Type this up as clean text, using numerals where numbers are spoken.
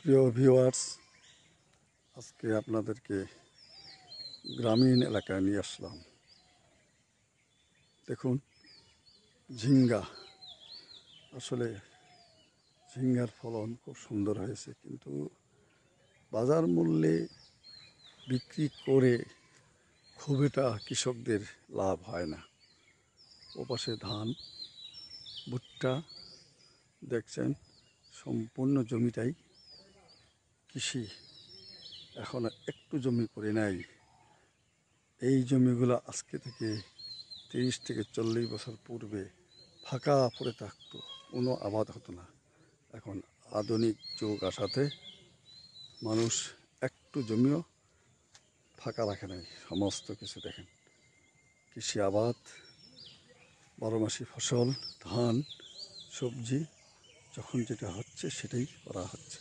প্রিয় ভিউয়ার্স, আজকে আপনাদেরকে গ্রামীণ এলাকায় নিয়ে আসলাম। দেখুন, ঝিঙ্গা, আসলে ঝিঙ্গার ফলন খুব সুন্দর হয়েছে, কিন্তু বাজার মূল্যে বিক্রি করে খুব একটা কৃষকদের লাভ হয় না। ওপাশে ধান, ভুট্টা দেখছেন, সম্পূর্ণ জমিটাই কৃষি। এখন একটু জমি পড়ে নাই। এই জমিগুলো আজকে থেকে 30 থেকে 40 বছর পূর্বে ফাঁকা পড়ে থাকতো, কোনো আবাদ হতো না। এখন আধুনিক যুগ আসাতে মানুষ একটু জমিও ফাঁকা রাখে নাই, সমস্ত কিছু দেখেন কৃষি আবাদ, বারোমাসি ফসল, ধান, সবজি, যখন যেটা হচ্ছে সেটাই করা হচ্ছে।